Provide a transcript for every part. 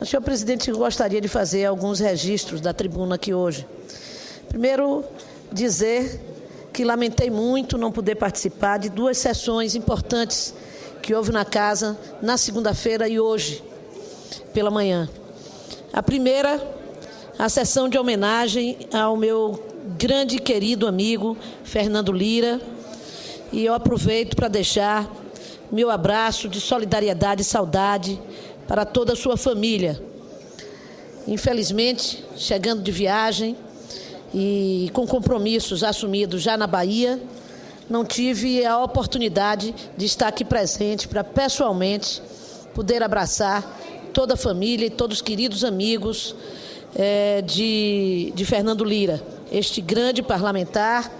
Senhor presidente, eu gostaria de fazer alguns registros da tribuna aqui hoje. Primeiro, dizer que lamentei muito não poder participar de duas sessões importantes que houve na casa na segunda-feira e hoje, pela manhã. A primeira, a sessão de homenagem ao meu grande e querido amigo Fernando Lira, e eu aproveito para deixar meu abraço de solidariedade e saudade para toda a sua família. Infelizmente, chegando de viagem e com compromissos assumidos já na Bahia, não tive a oportunidade de estar aqui presente para pessoalmente poder abraçar toda a família e todos os queridos amigos de Fernando Lira, este grande parlamentar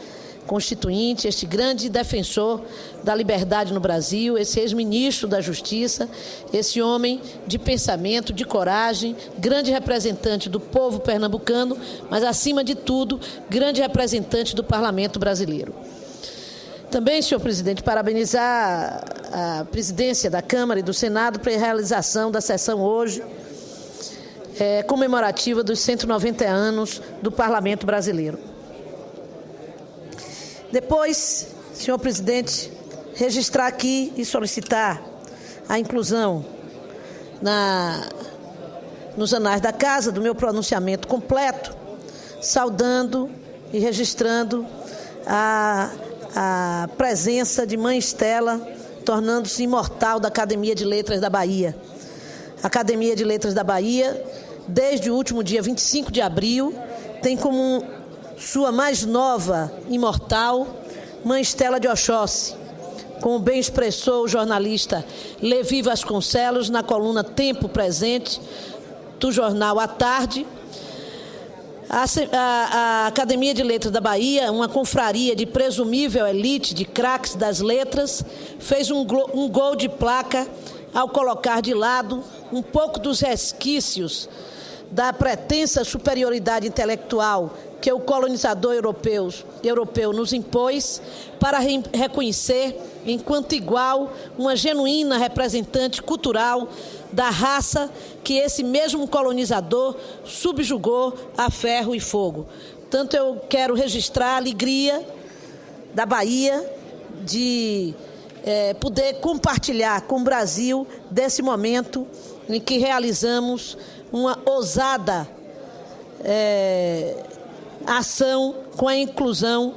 constituinte, este grande defensor da liberdade no Brasil, esse ex-ministro da Justiça, esse homem de pensamento, de coragem, grande representante do povo pernambucano, mas, acima de tudo, grande representante do parlamento brasileiro. Também, senhor presidente, parabenizar a presidência da Câmara e do Senado para a realização da sessão hoje, comemorativa dos 190 anos do parlamento brasileiro. Depois, senhor presidente, registrar aqui e solicitar a inclusão nos anais da casa do meu pronunciamento completo, saudando e registrando a presença de Mãe Estela, tornando-se imortal da Academia de Letras da Bahia. A Academia de Letras da Bahia, desde o último dia 25 de abril, tem como sua mais nova imortal, Mãe Estela de Oxóssi, como bem expressou o jornalista Levi Vasconcelos na coluna Tempo Presente do jornal À Tarde. A Academia de Letras da Bahia, uma confraria de presumível elite de craques das letras, fez um gol de placa ao colocar de lado um pouco dos resquícios da pretensa superioridade intelectual que o colonizador europeu nos impôs, para reconhecer, enquanto igual, uma genuína representante cultural da raça que esse mesmo colonizador subjugou a ferro e fogo. Portanto, eu quero registrar a alegria da Bahia de poder compartilhar com o Brasil desse momento em que realizamos uma ousada ação com a inclusão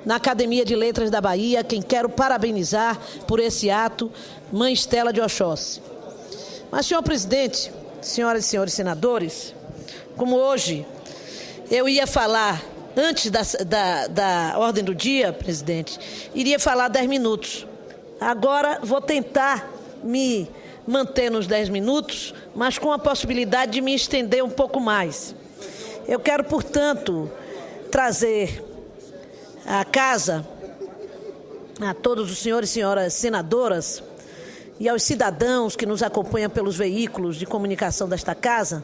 na Academia de Letras da Bahia, quem quero parabenizar por esse ato, Mãe Estela de Oxóssi. Mas, senhor presidente, senhoras e senhores senadores, como hoje eu ia falar, antes da ordem do dia, presidente, iria falar 10 minutos. Agora vou tentar me manter nos 10 minutos, mas com a possibilidade de me estender um pouco mais. Eu quero, portanto, trazer à casa, a todos os senhores e senhoras senadoras e aos cidadãos que nos acompanham pelos veículos de comunicação desta casa,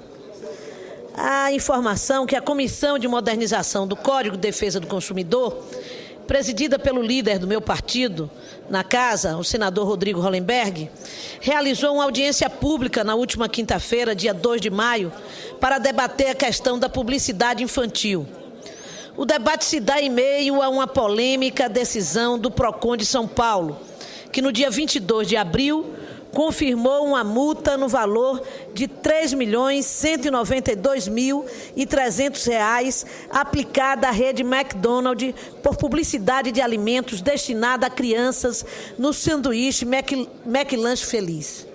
a informação que a Comissão de Modernização do Código de Defesa do Consumidor, presidida pelo líder do meu partido na casa, o senador Rodrigo Hollenberg, realizou uma audiência pública na última quinta-feira, dia 2 de maio, para debater a questão da publicidade infantil. O debate se dá em meio a uma polêmica decisão do PROCON de São Paulo, que no dia 22 de abril confirmou uma multa no valor de R$ 3.192.300 aplicada à rede McDonald's por publicidade de alimentos destinada a crianças no sanduíche McLanche Feliz.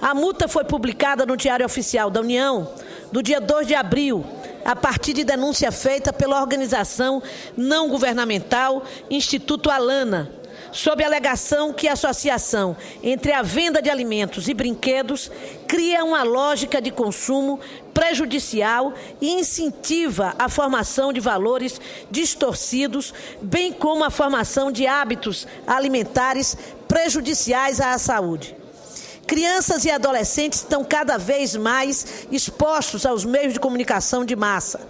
A multa foi publicada no Diário Oficial da União no dia 2 de abril, a partir de denúncia feita pela organização não governamental Instituto Alana, sob a alegação que a associação entre a venda de alimentos e brinquedos cria uma lógica de consumo prejudicial e incentiva a formação de valores distorcidos, bem como a formação de hábitos alimentares prejudiciais à saúde. Crianças e adolescentes estão cada vez mais expostos aos meios de comunicação de massa.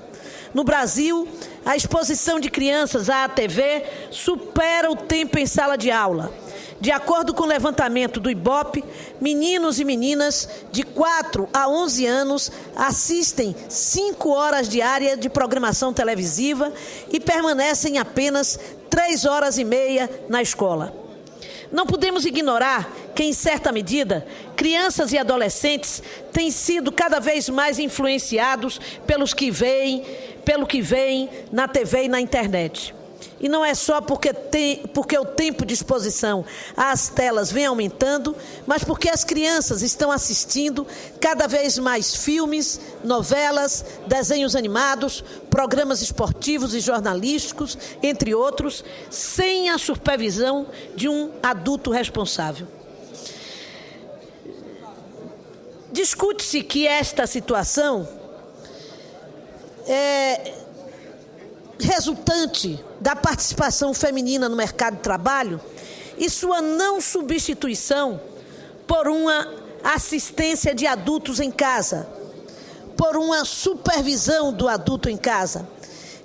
No Brasil, a exposição de crianças à TV supera o tempo em sala de aula. De acordo com o levantamento do IBOPE, meninos e meninas de 4 a 11 anos assistem 5 horas diárias de programação televisiva e permanecem apenas 3 horas e meia na escola. Não podemos ignorar que, em certa medida, crianças e adolescentes têm sido cada vez mais influenciados pelo que veem na TV e na internet. E não é só porque o tempo de exposição às telas vem aumentando, mas porque as crianças estão assistindo cada vez mais filmes, novelas, desenhos animados, programas esportivos e jornalísticos, entre outros, sem a supervisão de um adulto responsável. Discute-se que esta situação é resultante da participação feminina no mercado de trabalho e sua não substituição por uma assistência de adultos em casa, por uma supervisão do adulto em casa,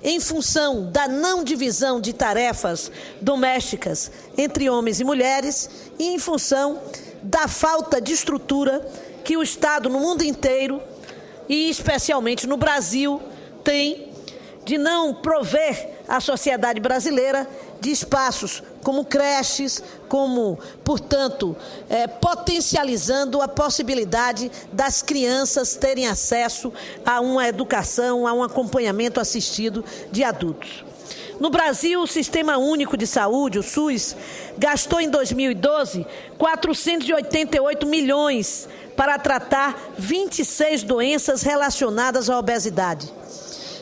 em função da não divisão de tarefas domésticas entre homens e mulheres e em função da falta de estrutura que o Estado no mundo inteiro e especialmente no Brasil tem de não prover a sociedade brasileira de espaços como creches, como, portanto, potencializando a possibilidade das crianças terem acesso a uma educação, a um acompanhamento assistido de adultos. No Brasil, o Sistema Único de Saúde, o SUS, gastou em 2012 488 milhões para tratar 26 doenças relacionadas à obesidade.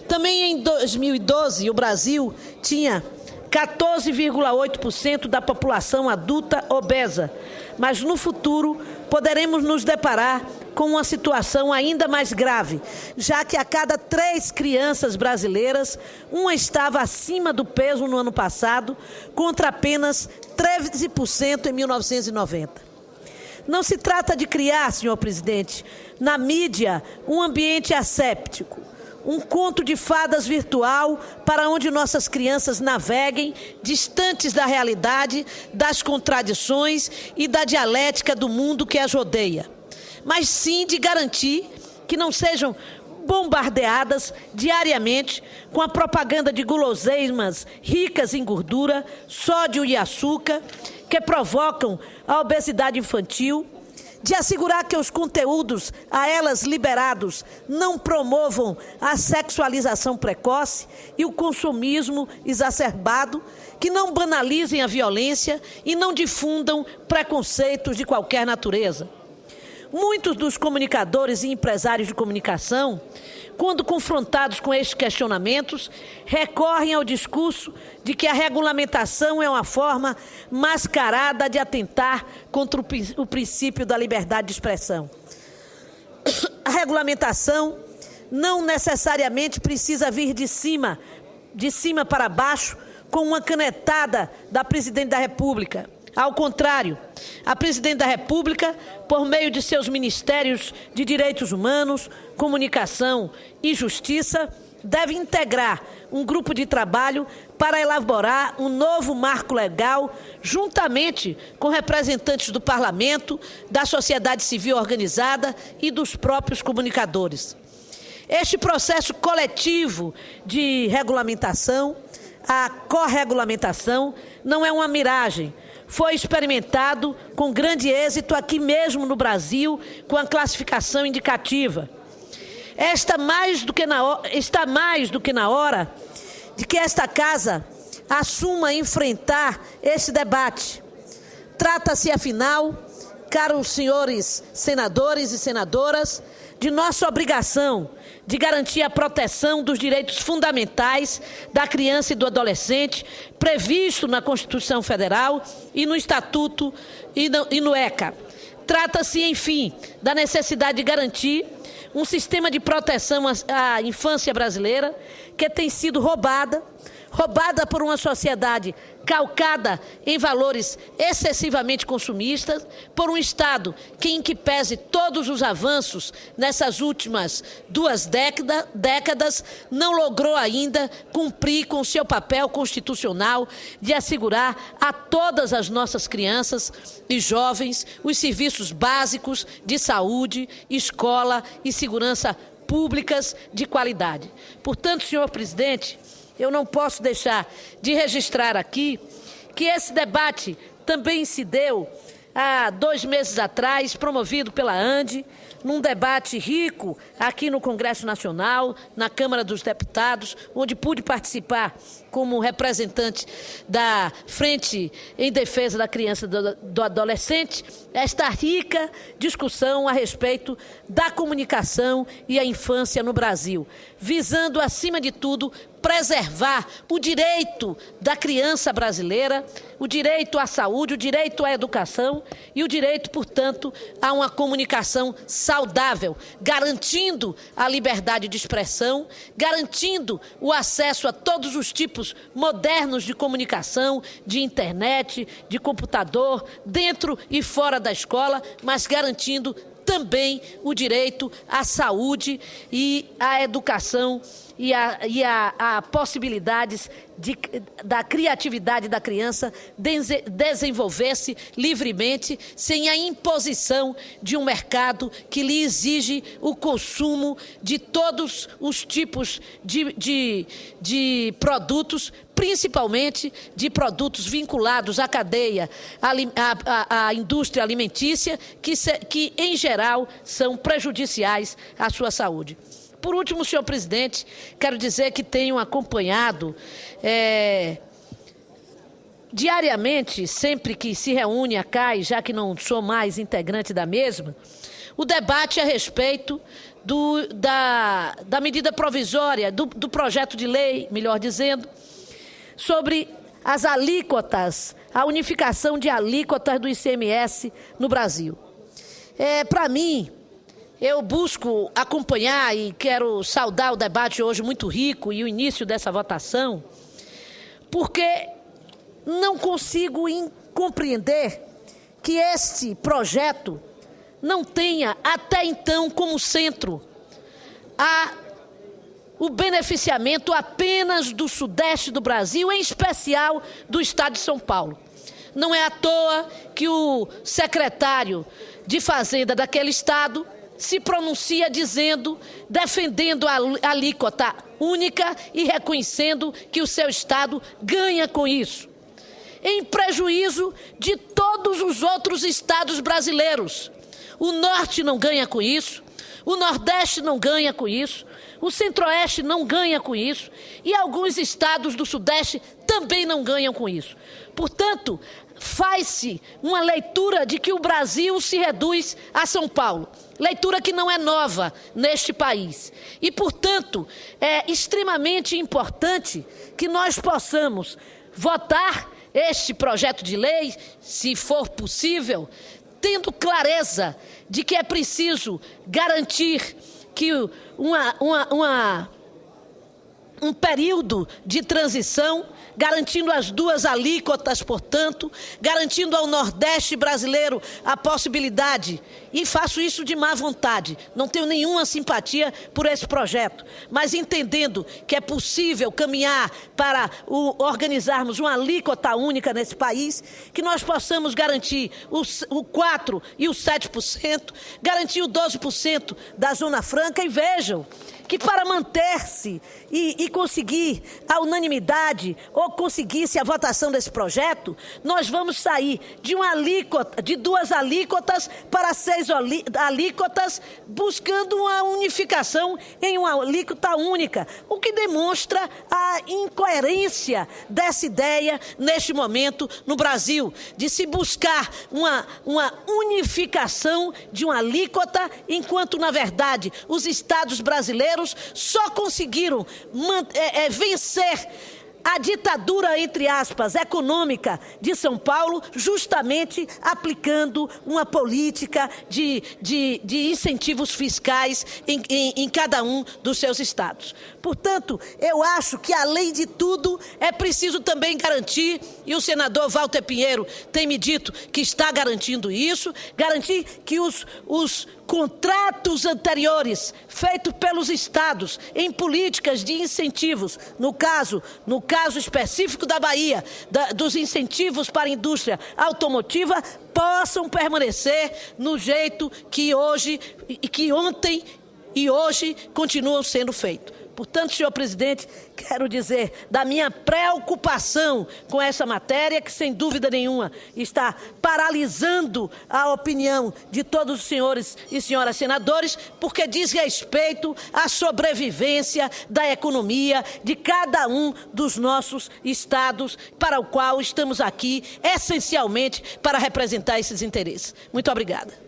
Também em 2012, o Brasil tinha 14,8% da população adulta obesa, mas no futuro poderemos nos deparar com uma situação ainda mais grave, já que a cada 3 crianças brasileiras, uma estava acima do peso no ano passado, contra apenas 13% em 1990. Não se trata de criar, senhor presidente, na mídia, um ambiente asséptico, um conto de fadas virtual para onde nossas crianças naveguem distantes da realidade, das contradições e da dialética do mundo que as rodeia. Mas sim de garantir que não sejam bombardeadas diariamente com a propaganda de guloseimas ricas em gordura, sódio e açúcar, que provocam a obesidade infantil, de assegurar que os conteúdos a elas liberados não promovam a sexualização precoce e o consumismo exacerbado, que não banalizem a violência e não difundam preconceitos de qualquer natureza. Muitos dos comunicadores e empresários de comunicação, quando confrontados com estes questionamentos, recorrem ao discurso de que a regulamentação é uma forma mascarada de atentar contra o princípio da liberdade de expressão. A regulamentação não necessariamente precisa vir de cima para baixo, com uma canetada da Presidente da República. Ao contrário, a Presidente da República, por meio de seus ministérios de Direitos Humanos, Comunicação e Justiça, deve integrar um grupo de trabalho para elaborar um novo marco legal, juntamente com representantes do Parlamento, da sociedade civil organizada e dos próprios comunicadores. Este processo coletivo de regulamentação, a corregulamentação, não é uma miragem. Foi experimentado com grande êxito aqui mesmo no Brasil, com a classificação indicativa. Está mais do que na hora de que esta Casa assuma enfrentar esse debate. Trata-se, afinal, caros senhores senadores e senadoras, de nossa obrigação de garantir a proteção dos direitos fundamentais da criança e do adolescente, previsto na Constituição Federal e no Estatuto e no ECA. Trata-se, enfim, da necessidade de garantir um sistema de proteção à infância brasileira que tem sido roubada roubada por uma sociedade calcada em valores excessivamente consumistas, por um Estado que, em que pese todos os avanços nessas últimas 2 décadas, não logrou ainda cumprir com seu papel constitucional de assegurar a todas as nossas crianças e jovens os serviços básicos de saúde, escola e segurança públicas de qualidade. Portanto, senhor presidente, eu não posso deixar de registrar aqui que esse debate também se deu há 2 meses atrás, promovido pela ANDE, num debate rico aqui no Congresso Nacional, na Câmara dos Deputados, onde pude participar como representante da Frente em Defesa da Criança e do Adolescente, esta rica discussão a respeito da comunicação e a infância no Brasil, visando, acima de tudo, preservar o direito da criança brasileira, o direito à saúde, o direito à educação e o direito, portanto, a uma comunicação saudável, garantindo a liberdade de expressão, garantindo o acesso a todos os tipos modernos de comunicação, de internet, de computador, dentro e fora da escola, mas garantindo também o direito à saúde e à educação e a possibilidades da criatividade da criança desenvolver-se livremente, sem a imposição de um mercado que lhe exige o consumo de todos os tipos de produtos, principalmente de produtos vinculados à cadeia, à indústria alimentícia, que em geral são prejudiciais à sua saúde. Por último, senhor presidente, quero dizer que tenho acompanhado diariamente, sempre que se reúne a CAI, já que não sou mais integrante da mesma, o debate a respeito da medida provisória, do projeto de lei, melhor dizendo, sobre as alíquotas, a unificação de alíquotas do ICMS no Brasil. Para mim, eu busco acompanhar e quero saudar o debate hoje muito rico e o início dessa votação, porque não consigo compreender que este projeto não tenha até então como centro o beneficiamento apenas do Sudeste do Brasil, em especial do Estado de São Paulo. Não é à toa que o secretário de Fazenda daquele Estado se pronuncia defendendo a alíquota única e reconhecendo que o seu Estado ganha com isso, em prejuízo de todos os outros estados brasileiros. O Norte não ganha com isso, o Nordeste não ganha com isso, o Centro-Oeste não ganha com isso e alguns estados do Sudeste também não ganham com isso. Portanto, faz-se uma leitura de que o Brasil se reduz a São Paulo, leitura que não é nova neste país. E, portanto, é extremamente importante que nós possamos votar este projeto de lei, se for possível, tendo clareza de que é preciso garantir que um período de transição, garantindo as 2 alíquotas, portanto, garantindo ao Nordeste brasileiro a possibilidade, e faço isso de má vontade, não tenho nenhuma simpatia por esse projeto, mas entendendo que é possível caminhar para organizarmos uma alíquota única nesse país, que nós possamos garantir o 4% e o 7%, garantir o 12% da Zona Franca, e vejam que para manter-se e conseguir a unanimidade ou conseguir-se a votação desse projeto, nós vamos sair de 2 alíquotas para 6 alíquotas, buscando uma unificação em uma alíquota única, o que demonstra a incoerência dessa ideia neste momento no Brasil, de se buscar uma unificação de uma alíquota, enquanto, na verdade, os estados brasileiros só conseguiram vencer a ditadura, entre aspas, econômica de São Paulo, justamente aplicando uma política de incentivos fiscais em cada um dos seus estados. Portanto, eu acho que, além de tudo, é preciso também garantir, e o senador Walter Pinheiro tem me dito que está garantindo isso, garantir que os contratos anteriores feitos pelos estados em políticas de incentivos, no caso específico da Bahia, dos incentivos para a indústria automotiva, possam permanecer no jeito que ontem e hoje continuam sendo feitos. Portanto, senhor presidente, quero dizer da minha preocupação com essa matéria, que sem dúvida nenhuma está paralisando a opinião de todos os senhores e senhoras senadores, porque diz respeito à sobrevivência da economia de cada um dos nossos estados, para o qual estamos aqui essencialmente para representar esses interesses. Muito obrigada.